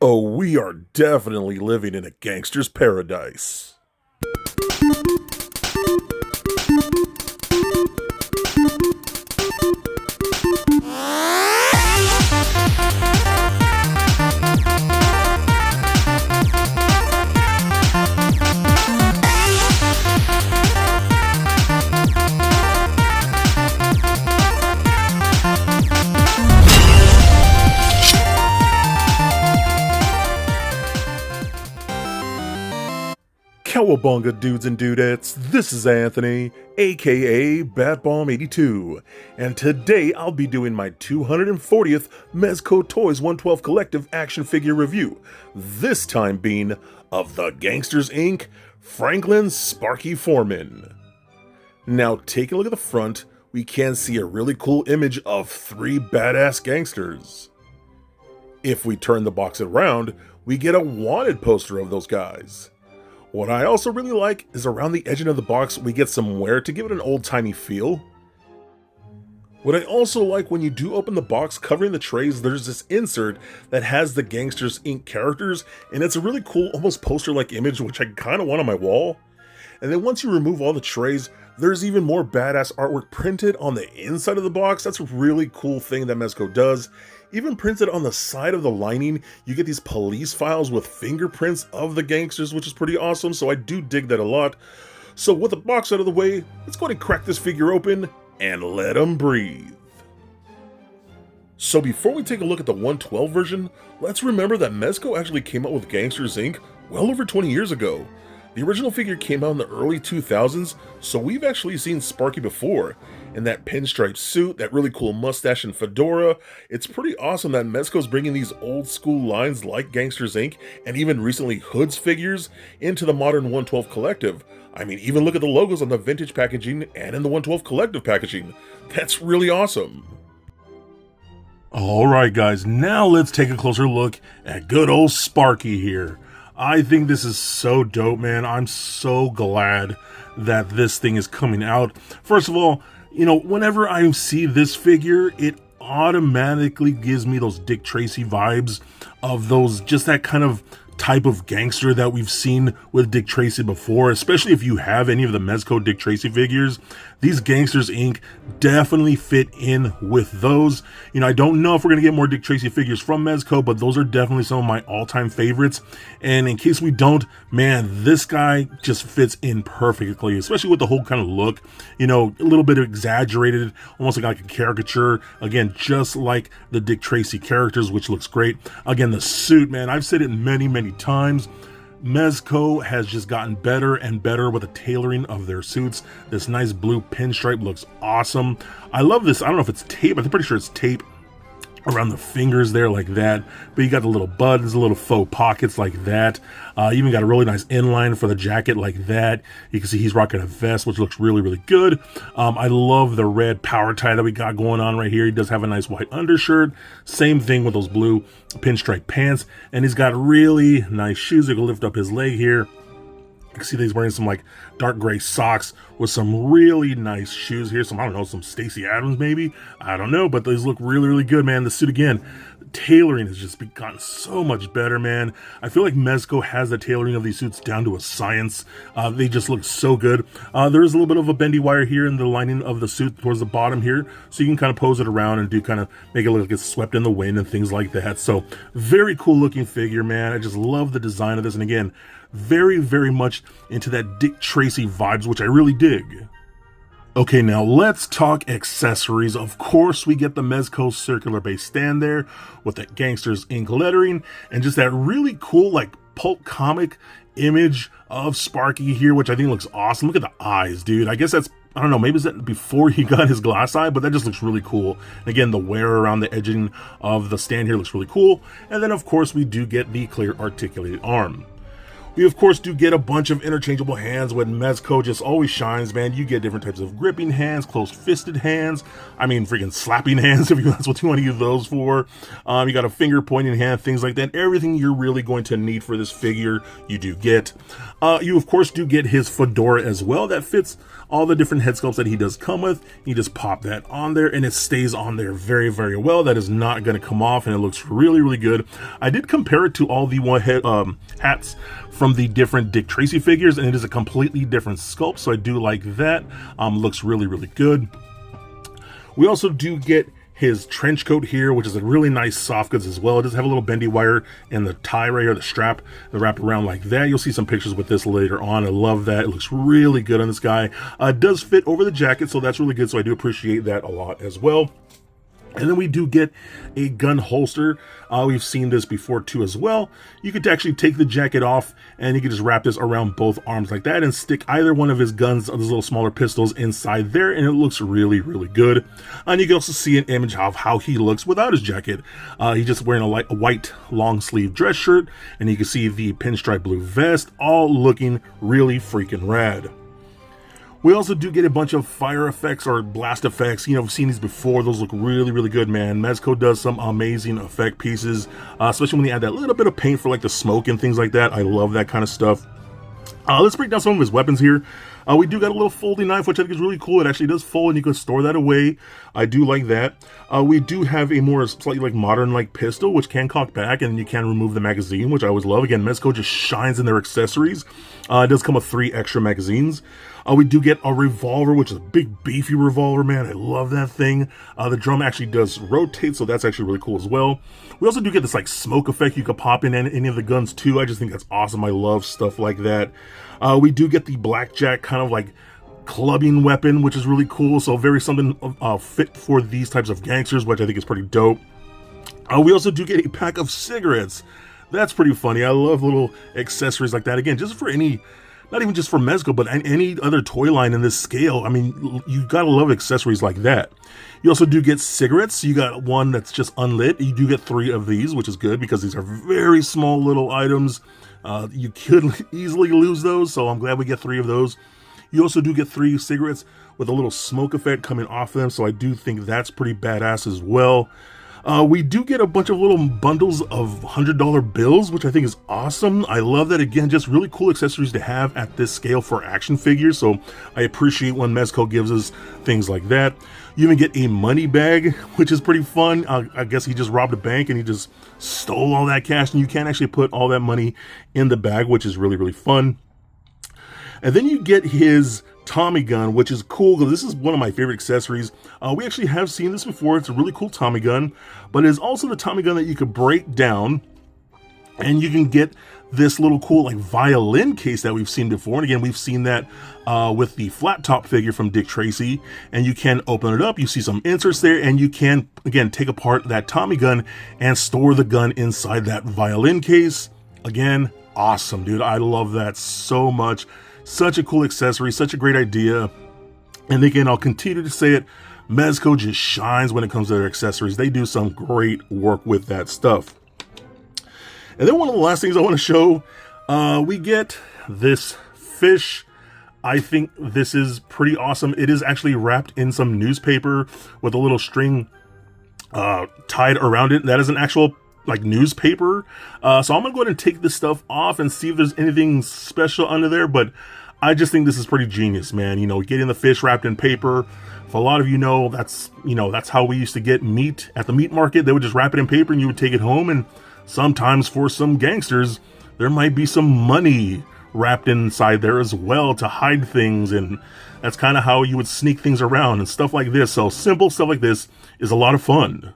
Oh, we are definitely living in a gangster's paradise. Cowabunga dudes and dudettes, this is Anthony, aka Batbomb82, and today I'll be doing my 240th Mezco Toyz 112 Collective action figure review, this time being of the Gangsters Inc. Franklin Sparky Foreman. Now taking a look at the front, we can see a really cool image of three badass gangsters. If we turn the box around, we get a wanted poster of those guys. What I also really like is around the edge of the box we get some wear to give it an old-timey feel. What I also like when you do open the box covering the trays, there's this insert that has the Gangsters Inc. characters, and it's a really cool, almost poster-like image which I kind of want on my wall. And then once you remove all the trays, there's even more badass artwork printed on the inside of the box. That's a really cool thing that Mezco does. Even printed on the side of the lining, you get these police files with fingerprints of the gangsters, which is pretty awesome, so I do dig that a lot. So with the box out of the way, let's go ahead and crack this figure open and let them breathe. So before we take a look at the 112 version, let's remember that Mezco actually came out with Gangsters Inc. well over 20 years ago. The original figure came out in the early 2000s, so we've actually seen Sparky before. In that pinstripe suit, that really cool mustache and fedora. It's pretty awesome that Mezco's bringing these old school lines like Gangsters Inc. and even recently Hood's figures into the modern 112 Collective. I mean, even look at the logos on the vintage packaging and in the 112 Collective packaging. That's really awesome. Alright guys, now let's take a closer look at good old Sparky here. I think this is so dope, man. I'm so glad that this thing is coming out. First of all, you know, whenever I see this figure, it automatically gives me those Dick Tracy vibes of those, just that kind of type of gangster that we've seen with Dick Tracy before, especially if you have any of the Mezco Dick Tracy figures. These Gangsters Inc. definitely fit in with those. You know, I don't know if we're going to get more Dick Tracy figures from Mezco, but those are definitely some of my all-time favorites. And in case we don't, man, this guy just fits in perfectly, especially with the whole kind of look, you know, a little bit exaggerated, almost like a caricature. Again, just like the Dick Tracy characters, which looks great. Again, the suit, man, I've said it many times. Mezco has just gotten better and better with the tailoring of their suits. This nice blue pinstripe looks awesome. I love this. I don't know if it's tape. I'm pretty sure it's tape around the fingers there like that, but you got the little buttons, the little faux pockets like that. Even got a really nice inline for the jacket like that. You can see he's rocking a vest, which looks really good. I love the red power tie that we got going on right here. He does have a nice white undershirt. Same thing with those blue pinstripe pants, and he's got really nice shoes. You can lift up his leg here. You can see that he's wearing some like dark gray socks with some really nice shoes here. Some, I don't know, some Stacey Adams maybe. I don't know, but these look really good, man. The suit again, the tailoring has just gotten so much better, man. I feel like Mezco has the tailoring of these suits down to a science. They just look so good. There is a little bit of a bendy wire here in the lining of the suit towards the bottom here, so you can kind of pose it around and do kind of make it look like it's swept in the wind and things like that. So very cool looking figure, man. I just love the design of this, and again, very much into that Dick Tracy vibes, which I really dig. Okay, now let's talk accessories. Of course, we get the Mezco circular base stand there with that Gangsters Inc. lettering and just that really cool like pulp comic image of Sparky here, which I think looks awesome. Look at the eyes, dude. I guess that's, I don't know, maybe it's that before he got his glass eye, but that just looks really cool. And again, the wear around the edging of the stand here looks really cool. And then of course we do get the clear articulated arm. We, of course, do get a bunch of interchangeable hands. When Mezco just always shines, man. You get different types of gripping hands, closed-fisted hands. I mean, freaking slapping hands, if that's what you want to use those for. You got a finger-pointing hand, things like that. Everything you're really going to need for this figure, you do get. You, of course, do get his fedora as well. That fits all the different head sculpts that he does come with. You just pop that on there, and it stays on there very, very well. That is not going to come off, and it looks really, really good. I did compare it to all the hats from the different Dick Tracy figures, and it is a completely different sculpt, so I do like that. Looks really, really good. We also do get his trench coat here, which is a really nice soft goods as well. It does have a little bendy wire in the tie right here, the strap, that wrap around like that. You'll see some pictures with this later on. I love that. It looks really good on this guy. It does fit over the jacket, so that's really good, so I do appreciate that a lot as well. And then we do get a gun holster. We've seen this before too as well. You could actually take the jacket off and you can just wrap this around both arms like that and stick either one of his guns, those little smaller pistols, inside there, and it looks really, really good. And you can also see an image of how he looks without his jacket. He's just wearing a white long sleeve dress shirt, and you can see the pinstripe blue vest, all looking really freaking rad. We also do get a bunch of fire effects or blast effects. You know, I've seen these before. Those look really, really good, man. Mezco does some amazing effect pieces, especially when they add that little bit of paint for like the smoke and things like that. I love that kind of stuff. Let's break down some of his weapons here. We do got a little folding knife, which I think is really cool. It actually does fold, and you can store that away. I do like that. We do have a more slightly like modern like pistol, which can cock back, and you can remove the magazine, which I always love. Again, Mezco just shines in their accessories. It does come with 3 extra magazines. We do get a revolver, which is a big beefy revolver, man. I love that thing. The drum actually does rotate, so that's actually really cool as well. We also do get this like smoke effect you could pop in any of the guns too. I just think that's awesome. I love stuff like that. We do get the blackjack kind of like clubbing weapon, which is really cool. So very something fit for these types of gangsters, which I think is pretty dope. We also do get a pack of cigarettes. That's pretty funny. I love little accessories like that. Again, just for any, not even just for Mezco, but any other toy line in this scale. I mean, you gotta love accessories like that. You also do get cigarettes. You got one that's just unlit. You do get 3 of these, which is good because these are very small little items. You could easily lose those, so I'm glad we get 3 of those. You also do get 3 cigarettes with a little smoke effect coming off them, so I do think that's pretty badass as well. We do get a bunch of little bundles of $100 bills, which I think is awesome. I love that. Again, just really cool accessories to have at this scale for action figures, so I appreciate when Mezco gives us things like that. You even get a money bag, which is pretty fun. I guess he just robbed a bank and he just stole all that cash, and you can actually put all that money in the bag, which is really, really fun. And then you get his Tommy gun, which is cool because this is one of my favorite accessories. We actually have seen this before. It's a really cool Tommy gun, but it is also the Tommy gun that you could break down, and you can get this little cool like violin case that we've seen before. And again, we've seen that with the flat top figure from Dick Tracy, and you can open it up. You see some inserts there, and you can again take apart that Tommy gun and store the gun inside that violin case. Again, awesome, dude. I love that so much. Such a cool accessory, such a great idea. And again, I'll continue to say it, Mezco just shines when it comes to their accessories. They do some great work with that stuff. And then one of the last things I want to show, we get this fish. I think this is pretty awesome. It is actually wrapped in some newspaper with a little string tied around it. That is an actual like newspaper. So I'm gonna go ahead and take this stuff off and see if there's anything special under there, but I just think this is pretty genius, man. You know, getting the fish wrapped in paper. For a lot of you know, that's how we used to get meat at the meat market. They would just wrap it in paper and you would take it home, and sometimes for some gangsters, there might be some money wrapped inside there as well to hide things, and that's kind of how you would sneak things around and stuff like this. So simple stuff like this is a lot of fun.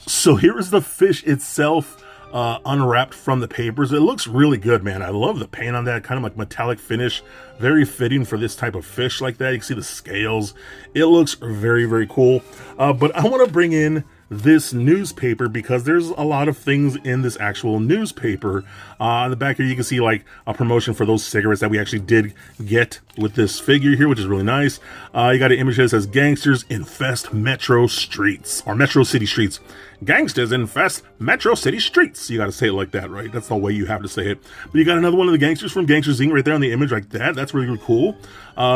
So here is the fish itself, unwrapped from the papers. It looks really good, man. I love the paint on that, kind of like metallic finish. Very fitting for this type of fish like that. You can see the scales. It looks very, very cool. But I want to bring in this newspaper because there's a lot of things in this actual newspaper. On the back here, you can see like a promotion for those cigarettes that we actually did get with this figure here, which is really nice. You got an image that says Gangsters infest Metro streets, or Metro City streets. Gangsters infest Metro City streets. You got to say it like that, right? That's the way you have to say it. But you got another one of the gangsters from Gangsters Inc. right there on the image like that. That's really, really cool.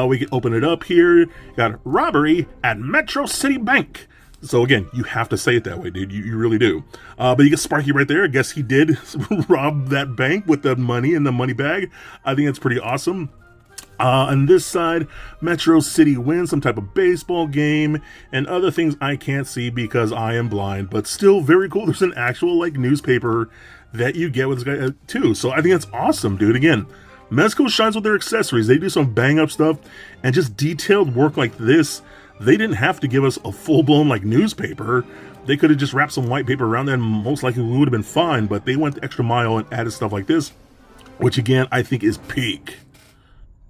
We can open it up here. You got robbery at Metro City Bank. So again, you have to say it that way, dude. You really do. But you get Sparky right there. I guess he did rob that bank with the money in the money bag. I think it's pretty awesome. On this side, Metro City wins some type of baseball game and other things I can't see because I am blind, but still very cool. There's an actual like newspaper that you get with this guy too. So I think that's awesome, dude. Again, Mezco shines with their accessories. They do some bang up stuff and just detailed work like this. They didn't have to give us a full-blown like newspaper. They could have just wrapped some white paper around that and most likely we would have been fine, but they went the extra mile and added stuff like this, which again, I think is peak.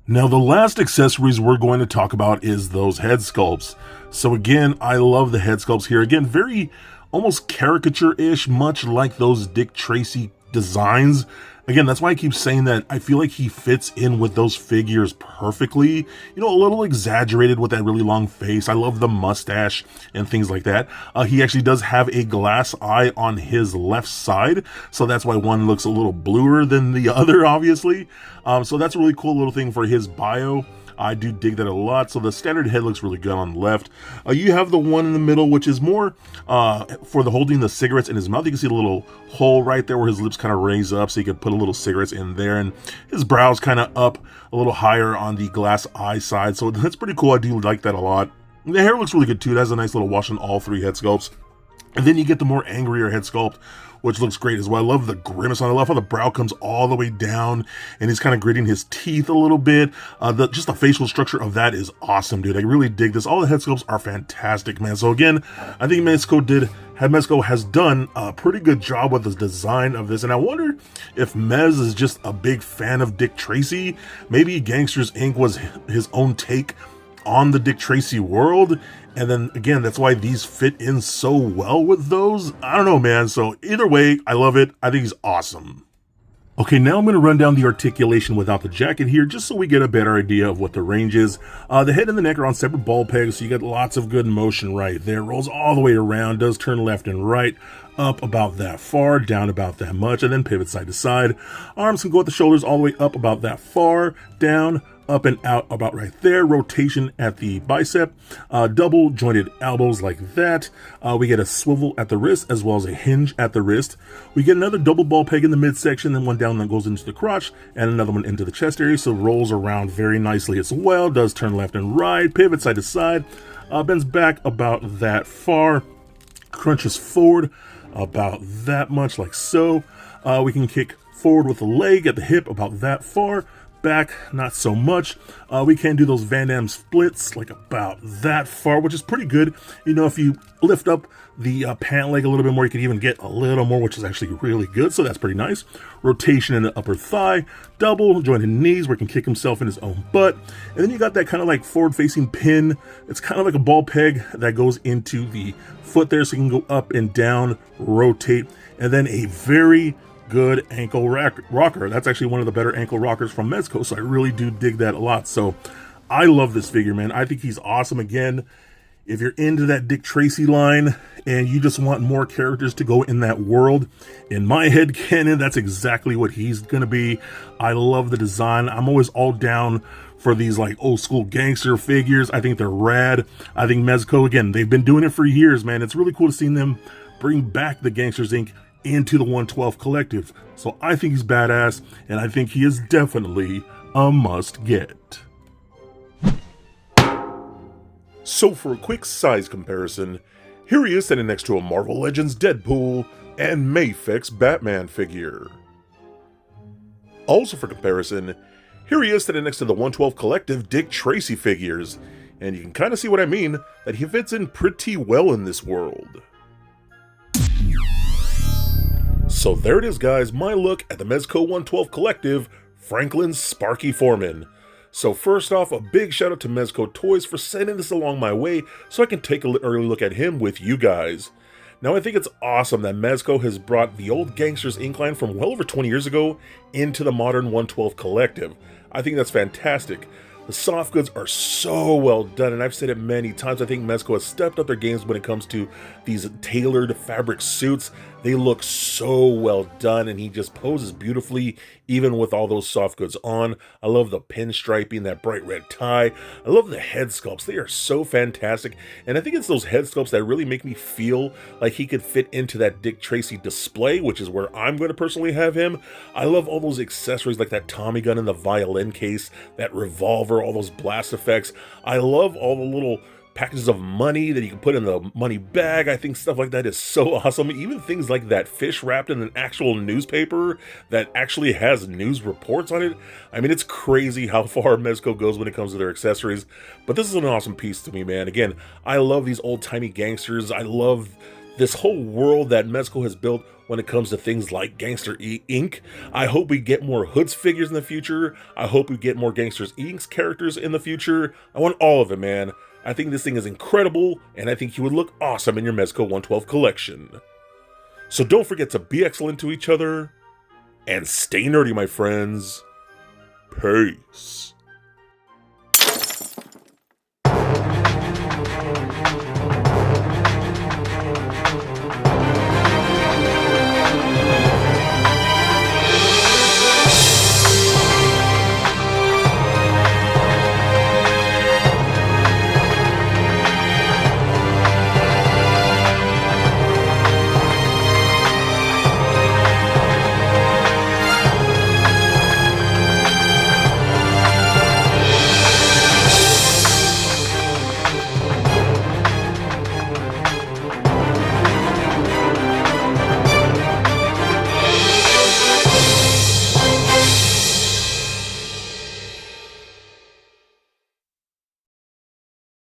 Now, the last accessories we're going to talk about is those head sculpts. So again, I love the head sculpts here. Again, very almost caricature-ish, much like those Dick Tracy designs. Again, that's why I keep saying that I feel like he fits in with those figures perfectly. You know, a little exaggerated with that really long face. I love the mustache and things like that. He actually does have a glass eye on his left side, so that's why one looks a little bluer than the other, obviously. So that's a really cool little thing for his bio. I do dig that a lot. So the standard head looks really good on the left. You have the one in the middle, which is more for the holding the cigarettes in his mouth. You can see a little hole right there where his lips kind of raise up, so you could put a little cigarettes in there, and his brows kind of up a little higher on the glass eye side. So that's pretty cool. I do like that a lot. The hair looks really good too. It has a nice little wash on all three head sculpts. And then you get the more angrier head sculpt, which looks great as well. I love the grimace on it. I love how the brow comes all the way down and he's kind of gritting his teeth a little bit. Just the facial structure of that is awesome, dude. I really dig this. All the head sculpts are fantastic, man. So again, I think Mezco has done a pretty good job with the design of this. And I wonder if Mez is just a big fan of Dick Tracy. Maybe Gangsters Inc. was his own take on the Dick Tracy world, and then again, that's why these fit in so well with those. I don't know, man. So either way, I love it. I think he's awesome. Okay, now I'm going to run down the articulation without the jacket here, just so we get a better idea of what the range is. The head and the neck are on separate ball pegs, so you get lots of good motion right there. Rolls all the way around, does turn left and right, up about that far, down about that much, and then pivot side to side. Arms can go at the shoulders all the way up about that far, down, up and out about right there. Rotation at the bicep, double jointed elbows like that. We get a swivel at the wrist as well as a hinge at the wrist. We get another double ball peg in the midsection, then one down that goes into the crotch, and another one into the chest area, so rolls around very nicely as well. Does turn left and right, pivot side to side, bends back about that far, crunches forward about that much like so. We can kick forward with the leg at the hip about that far, back not so much. We can do those Van Damme splits like about that far, which is pretty good. You know, if you lift up the pant leg a little bit more, you can even get a little more, which is actually really good, so that's pretty nice. Rotation in the upper thigh, double jointed knees where he can kick himself in his own butt, and then you got that kind of like forward facing pin. It's kind of like a ball peg that goes into the foot there, so you can go up and down, rotate, and then a very good ankle rocker. That's actually one of the better ankle rockers from Mezco, so I really do dig that a lot. So I love this figure, man. I think he's awesome. Again, if you're into that Dick Tracy line and you just want more characters to go in that world, in my head canon, that's exactly what he's gonna be. I love the design. I'm always all down for these like old school gangster figures. I think they're rad. I think Mezco, again, they've been doing it for years, man. It's really cool to see them bring back the Gangsters Inc. into the 112 collective. So I think he's badass, and I think he is definitely a must get. So for a quick size comparison, here he is standing next to a Marvel Legends Deadpool and Mayfix Batman figure. Also for comparison, here he is standing next to the 112 collective Dick Tracy figures, and you can kind of see what I mean, that he fits in pretty well in this world. So there it is, guys, my look at the Mezco 112 collective, Franklin's Sparky Foreman. So first off, a big shout out to Mezco Toyz for sending this along my way so I can take an early look at him with you guys. Now, I think it's awesome that Mezco has brought the old Gangsters ink line from well over 20 years ago into the modern 112 collective. I think that's fantastic. The soft goods are so well done, and I've said it many times, I think Mezco has stepped up their games when it comes to these tailored fabric suits. They look so well done, and he just poses beautifully, even with all those soft goods on. I love the pinstriping, that bright red tie. I love the head sculpts. They are so fantastic, and I think it's those head sculpts that really make me feel like he could fit into that Dick Tracy display, which is where I'm going to personally have him. I love all those accessories like that Tommy gun in the violin case, that revolver, all those blast effects. I love all the little packages of money that you can put in the money bag. I think stuff like that is so awesome. Even things like that fish wrapped in an actual newspaper that actually has news reports on it. I mean, it's crazy how far Mezco goes when it comes to their accessories, but this is an awesome piece to me, man. Again, I love these old-timey gangsters. I love this whole world that Mezco has built when it comes to things like Gangster Inc. I hope we get more Hoods figures in the future. I hope we get more Gangsters Inc. characters in the future. I want all of it, man. I think this thing is incredible, and I think he would look awesome in your Mezco 112 collection. So don't forget to be excellent to each other, and stay nerdy, my friends. Peace.